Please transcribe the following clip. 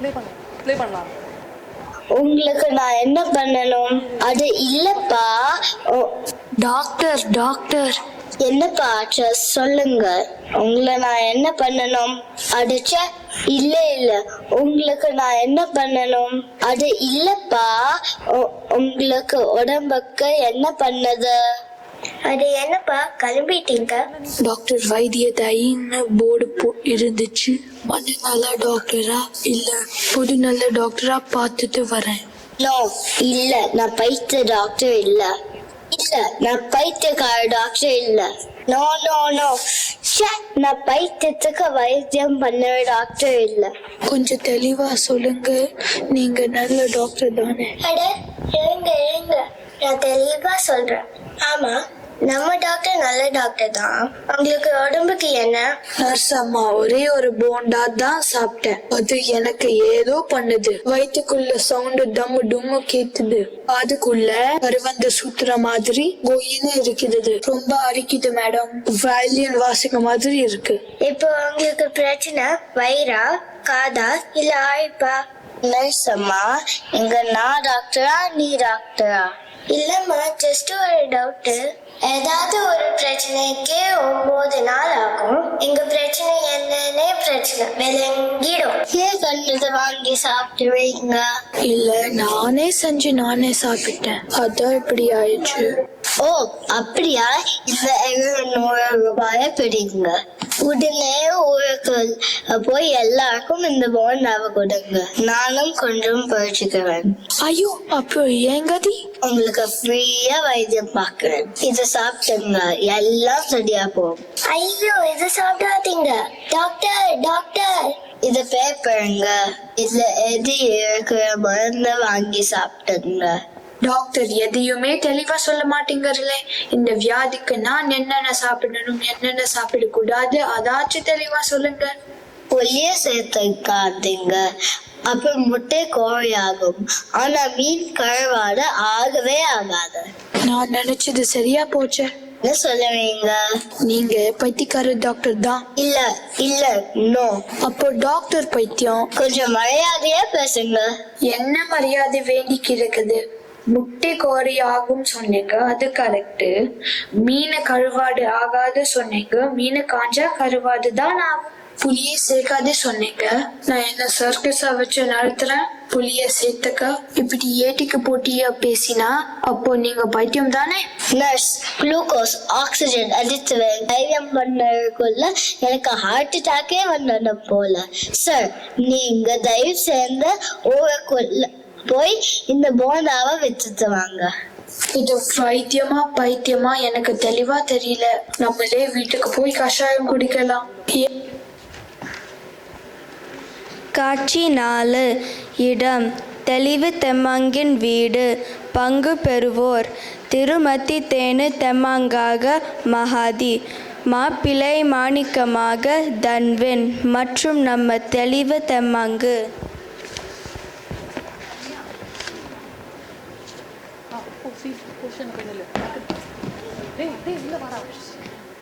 Play பண்ணலாம். உங்களுக்கு நான் என்ன பண்ணணும்? அது இல்லப்பா. டாக்டர் டாக்டர் என்னப்பா ஆச்சு சொல்லுங்க. உங்களை நான் என்ன பண்ணணும்? அடிச்ச இல்ல இல்ல, உங்களுக்கு நான் என்ன பண்ணணும்? அது இல்லப்பா. உங்களுக்கு உடம்புக்கு என்ன பண்ணது? அது என்னப்பா கிளம்பிட்டீங்க? டாக்டர் வைத்தியதாயின்னு போர்டு இருந்துச்சு. நல்ல டாக்டரா இல்ல புது நல்ல டாக்டரா பார்த்துட்டு வரேன். நோ இல்ல, நான் பைத்திய டாக்டர் இல்ல. இல்ல, நான் பைத்தியக்கார டாக்டர் இல்ல. நோ நோ நோ, நான் பைத்தியத்துக்கு வைத்தியம் பண்ண டாக்டர் இல்ல. கொஞ்சம் தெளிவா சொல்லுங்க, நீங்க நல்ல டாக்டர் தானே? அட இருங்க, நான் தெளிவா சொல்றேன். ஆமா, நம்ம டாக்டர் நல்ல டாக்டர் தான். உங்களுக்கு உடம்புக்கு என்ன? நர்ஸ் அம்மா, ஒரே ஒரு போண்டா தான் சாப்பிட்டேன். அது எனக்கு ஏதோ பண்ணுது. வயிற்றுக்குள்ள சவுண்டு டம்மு டும்மு கேக்குது. அதுக்குள்ள கருவந்த சுத்துற மாதிரி கோயின்னு இருக்குது. ரொம்ப அரிக்குது மேடம். வயலின் வாசிக்க மாதிரி இருக்கு. இப்போ உங்களுக்கு பிரச்சனை வயிறா, காதா இல்ல ஆயிப்பா? நர்ஸ் அம்மா, இங்க நான் டாக்டரா நீ டாக்டரா? இல்லம்மா, ஜஸ்ட் ஒரு டவுட். ஏதாவது ஒரு பிரச்சனைக்கு 9 நாள் ஆகும். எங்க பிரச்சனை என்னன்னே பிரச்சனை விளங்கிடும். ஏன் கண்டதை வாங்கி சாப்பிடுவீங்க? இல்ல, நானே செஞ்சு நானே சாப்பிட்டேன். அதான் இப்படி ஆயிடுச்சு. ஓ அப்படியா? இந்த 200 ரூபாய பிடிங்க. உடனே ஊருக்கு போய் எல்லாருக்கும் இந்த போண்டாவை கொடுங்க. நானும் கொஞ்சம் பறிச்சுக்கிறேன். ஐயோ, அப்போ ஏங்கதி? உங்களுக்கு ஃப்ரீயா வைத்தியம் பார்க்கிறேன். இதை சாப்பிட்டுங்க, எல்லாம் சரியா போகும். ஐயோ, இதை சாப்பிடாதீங்க டாக்டர். டாக்டர், இத பேப்பருங்க. இதுல எது இருக்கிற மருந்த வாங்கி சாப்பிட்டுங்க. டாக்டர் எதையுமே தெளிவா சொல்ல மாட்டேங்கிறீங்களே. இந்த வியாதிக்கு நான் என்னென்ன சாப்பிடணும், என்னென்ன சாப்பிட கூடாது, அதாச்சும் தெளிவா சொல்லுங்க. புளிய சேர்த்துக்காதீங்க, அப்புறம் முட்டை கோழையாகும். ஆனா மீன் கருவாடு ஆகவே ஆகாது. நான் நினைச்சது சரியா போச்சு. என்ன சொல்லுவீங்க? நீங்க பைத்தியக்கார டாக்டர் தான். இல்ல இல்ல, நோ. அப்போ டாக்டர் பைத்தியம். கொஞ்சம் மரியாதையா பேசுங்க. என்ன மரியாதை வேண்டிக்கு இருக்குது? முட்டை கோரி ஆகும் சொன்னீங்க, அது கரெக்ட். மீனை கருவாடு ஆகாது சொன்னீங்க, மீனை காஞ்சா கருவாடு தான் ஆகும். புளிய சேர்க்காதே சொன்னீங்க, நான் என்ன சர்க்கஸா வச்சு நடத்துறேன்? புளிய சேர்த்துக்க இப்படி ஏட்டிக்கு போட்டியா பேசினா அப்போ நீங்க பைத்தியம் தானே? நர்ஸ், குளுக்கோஸ் ஆக்சிஜன் அடித்து தைரியம் பண்ணக்குள்ள எனக்கு ஹார்ட் அட்டாக்கே வந்தது போல. சார், நீங்க தயவு சேர்ந்து ஊருக்குள்ள போய் இந்த போண்டாவை வித்துட்டு வாங்க. இது வைத்தியமா பைத்தியமா எனக்கு தெளிவா தெரியல. நம்மளே வீட்டுக்கு போய் கஷாயம் குடிக்கலாம். காட்சி 4. இடம் தெளிவு தெம்மாங்கின் வீடு. பங்கு பெறுவோர் திருமதி தேனு தெம்மாங்காக மகாதி, மாப்பிள்ளை மாணிக்கமாக தன்வின் மற்றும் நம்ம தெளிவு தெம்மாங்கு. போஷன்